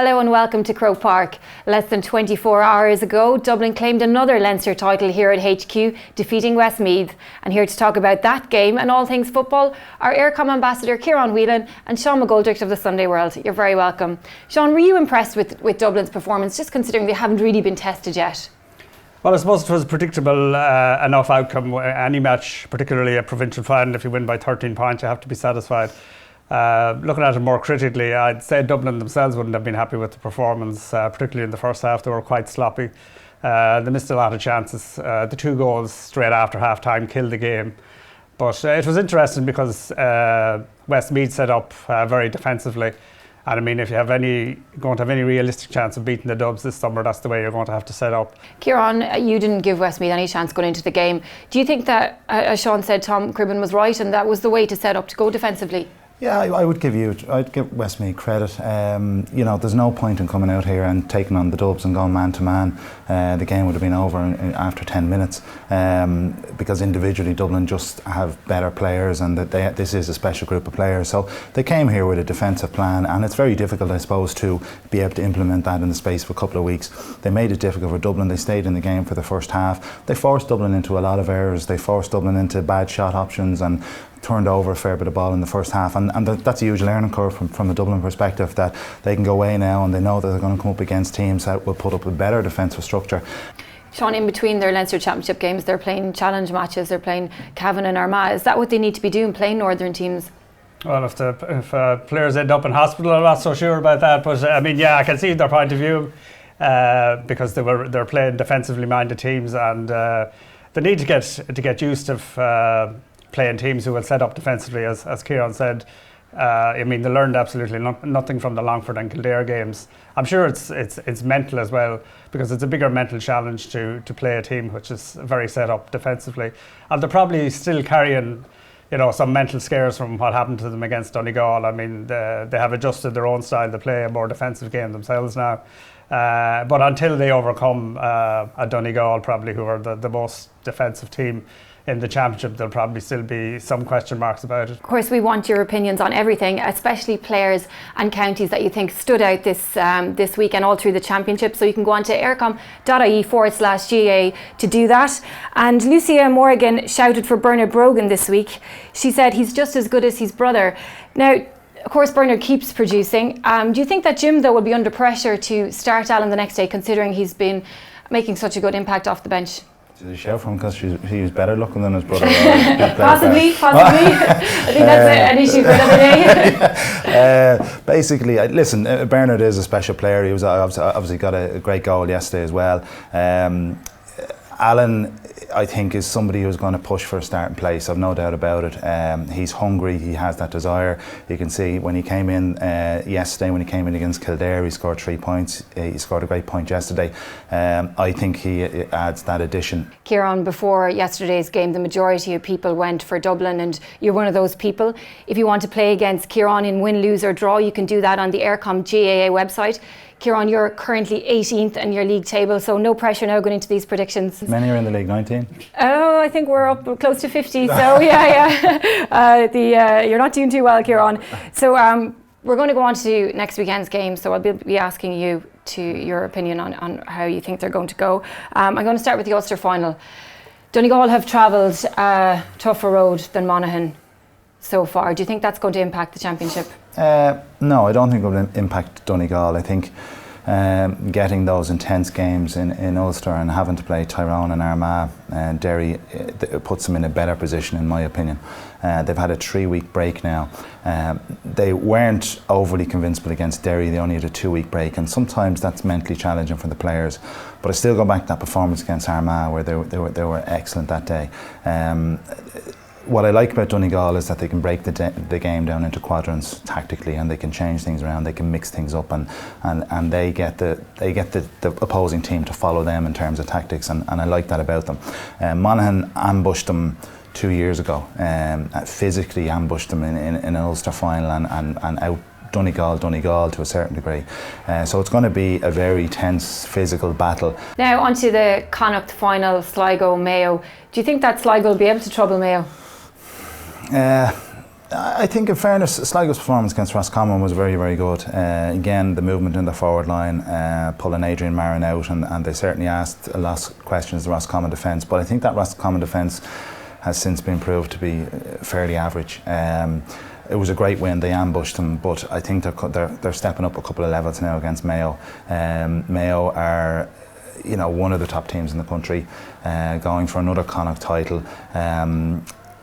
Hello and welcome to Croke Park. Less than 24 hours ago, Dublin claimed another Leinster title here at HQ, defeating Westmeath. And here to talk about that game and all things football are Eircom ambassador Ciarán Whelan and Sean McGoldrick of the Sunday World. You're very welcome. Sean, were you impressed with Dublin's performance, just considering they haven't really been tested yet? Well, I suppose it was a predictable enough outcome. Any match, particularly a provincial final, if you win by 13 points, you have to be satisfied. Looking at it more critically, I'd say Dublin themselves wouldn't have been happy with the performance, particularly in the first half. They were quite sloppy. They missed a lot of chances. The 2 goals straight after half-time killed the game. But it was interesting because Westmeath set up very defensively. And I mean, if you have going to have any realistic chance of beating the Dubs this summer, that's the way you're going to have to set up. Ciarán, you didn't give Westmeath any chance going into the game. Do you think that, as Sean said, Tom Cribben was right and that was the way to set up, to go defensively? Yeah, I'd give Westmeath credit. There's no point in coming out here and taking on the Dubs and going man to man. The game would have been over after 10 minutes because individually Dublin just have better players, and this is a special group of players. So they came here with a defensive plan, and it's very difficult, I suppose, to be able to implement that in the space of a couple of weeks. They made it difficult for Dublin. They stayed in the game for the first half. They forced Dublin into a lot of errors. They forced Dublin into bad shot options and turned over a fair bit of ball in the first half, and that's a huge learning curve from a Dublin perspective, that they can go away now and they know that they're going to come up against teams that will put up a better defensive structure. Sean, in between their Leinster Championship games, they're playing challenge matches, they're playing Cavan and Armagh. Is that what they need to be doing, playing Northern teams? Well, if players end up in hospital, I'm not so sure about that, but I mean, yeah, I can see their point of view because they're playing defensively minded teams, and they need to get used to playing teams who will set up defensively, as Ciarán said. I mean, they learned absolutely nothing from the Longford and Kildare games. I'm sure it's mental as well, because it's a bigger mental challenge to play a team which is very set up defensively. And they're probably still carrying, some mental scares from what happened to them against Donegal. I mean, they have adjusted their own style to play a more defensive game themselves now. But until they overcome a Donegal, probably, who are the most defensive team in the championship, there'll probably still be some question marks about it. Of course, we want your opinions on everything, especially players and counties that you think stood out this week and all through the championship. So you can go on to eircom.ie/GA to do that. And Lucia Morgan shouted for Bernard Brogan this week. She said he's just as good as his brother. Now, of course, Bernard keeps producing. Do you think that Jim, though, will be under pressure to start Alan the next day, considering he's been making such a good impact off the bench? Did he shout from because he was better looking than his brother? Possibly. I think that's an issue for another day. Basically, listen, Bernard is a special player. He was obviously got a great goal yesterday as well. Alan, I think, is somebody who's going to push for a starting place. I've no doubt about it. He's hungry. He has that desire. You can see when he came in yesterday, when he came in against Kildare, he scored 3 points. He scored a great point yesterday. I think he adds that addition. Ciarán, before yesterday's game, the majority of people went for Dublin, and you're one of those people. If you want to play against Ciarán in win, lose or draw, you can do that on the Eircom GAA website. Ciarán, you're currently 18th in your league table, so no pressure now going into these predictions. Many are in the league, 19? Oh, I think we're up close to 50, so yeah. You're not doing too well, Ciarán. So we're going to go on to next weekend's game, so I'll be asking you to your opinion on how you think they're going to go. I'm going to start with the Ulster final. Donegal have travelled a tougher road than Monaghan so far. Do you think that's going to impact the championship? No, I don't think it will impact Donegal. I think getting those intense games in Ulster and having to play Ciarán and Armagh and Derry puts them in a better position, in my opinion. They've had a 3-week break now. They weren't overly convincible against Derry. They only had a 2-week break, and sometimes that's mentally challenging for the players. But I still go back to that performance against Armagh, where they were excellent that day. What I like about Donegal is that they can break the game down into quadrants tactically, and they can change things around. They can mix things up, and they get the opposing team to follow them in terms of tactics, and I like that about them. Monaghan ambushed them 2 years ago, physically ambushed them in an Ulster final and out Donegal to a certain degree. So it's going to be a very tense physical battle. Now onto the Connaught final, Sligo Mayo. Do you think that Sligo will be able to trouble Mayo? I think in fairness, Sligo's performance against Roscommon was very, very good. Again, the movement in the forward line, pulling Adrian Marin out, and they certainly asked a lot of questions of the Roscommon defence, but I think that Roscommon defence has since been proved to be fairly average. It was a great win, they ambushed them, but I think they're stepping up a couple of levels now against Mayo. Mayo are, you know, one of the top teams in the country, going for another Connaught title.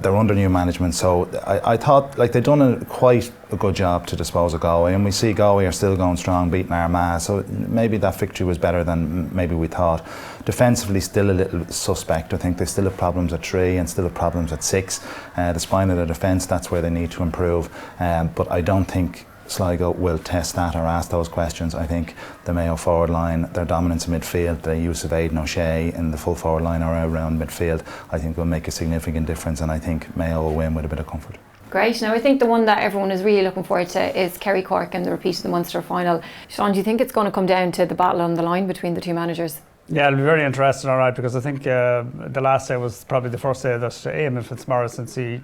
They're under new management, so I thought like they'd done quite a good job to dispose of Galway, and we see Galway are still going strong, beating Armagh, so maybe that victory was better than maybe we thought. Defensively, still a little suspect. I think they still have problems at 3 and still have problems at 6. The spine of the defence, that's where they need to improve, but I don't think Sligo will test that or ask those questions. I think the Mayo forward line, their dominance in midfield, the use of Aidan O'Shea in the full forward line or around midfield, I think will make a significant difference, and I think Mayo will win with a bit of comfort. Great. Now I think the one that everyone is really looking forward to is Kerry Cork and the repeat of the Munster final. Sean, do you think it's going to come down to the battle on the line between the two managers? Yeah, it'll be very interesting, all right, because I think the last day was probably the first day that Eamon Fitzmaurice, since he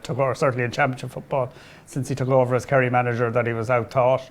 took over, certainly in championship football, since he took over as Kerry manager, that he was out-thought.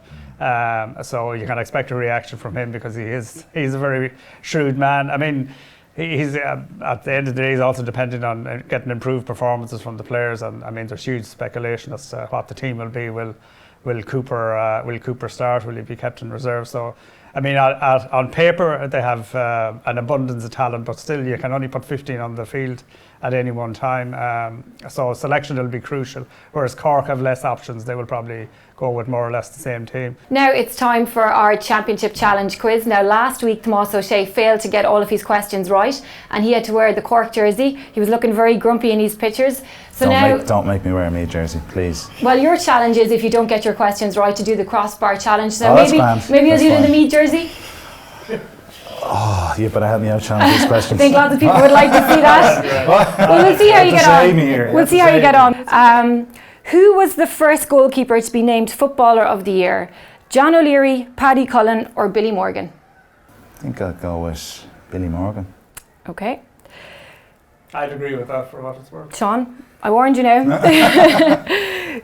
So you can expect a reaction from him, because he's a very shrewd man. I mean, he's at the end of the day, he's also dependent on getting improved performances from the players, and I mean, there's huge speculation as to what the team will be. Will Cooper start? Will he be kept in reserve? So, I mean, on paper they have an abundance of talent, but still you can only put 15 on the field at any one time. So selection will be crucial. Whereas Cork have less options, they will probably go with more or less the same team. Now it's time for our Championship Challenge quiz. Now last week Tomás O'Shea failed to get all of his questions right, and he had to wear the Cork jersey. He was looking very grumpy in his pictures. So don't make me wear a Meath jersey, please. Well, your challenge is, if you don't get your questions right, to do the crossbar challenge. So that's maybe you'll do fine. the Meath jersey. Oh, you better help me out, Sean, with these questions. I think lots of people would like to see that. Well, we'll see how you get on. We'll see how you get on. Who was the first goalkeeper to be named Footballer of the Year? John O'Leary, Paddy Cullen, or Billy Morgan? I think I'll go with Billy Morgan. Okay. I'd agree with that for what it's worth. Sean, I warned you now.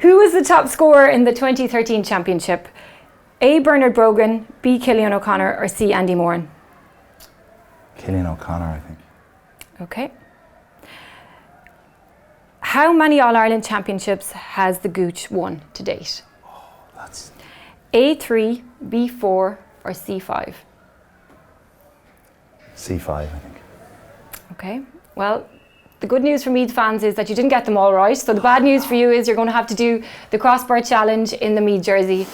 Who was the top scorer in the 2013 championship? A. Bernard Brogan, B. Cillian O'Connor, or C. Andy Moran? Cillian O'Connor, I think. Okay. How many All-Ireland championships has the Gooch won to date? Oh, that's... A3, B4, or C5? C5, I think. Okay. Well, the good news for Meath fans is that you didn't get them all right. So the bad news for you is you're going to have to do the crossbar challenge in the Meath jersey.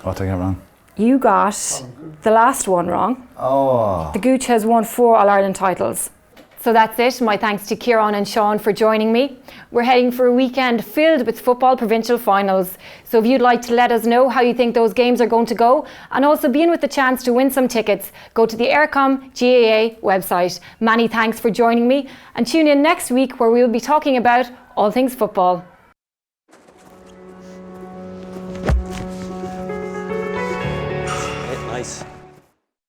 What did I get wrong? You got the last one wrong. Oh. The Gooch has won 4 All-Ireland titles. So that's it. My thanks to Ciarán and Sean for joining me. We're heading for a weekend filled with football provincial finals. So if you'd like to let us know how you think those games are going to go, and also be in with the chance to win some tickets, go to the Eircom GAA website. Many thanks for joining me, and tune in next week where we'll be talking about all things football.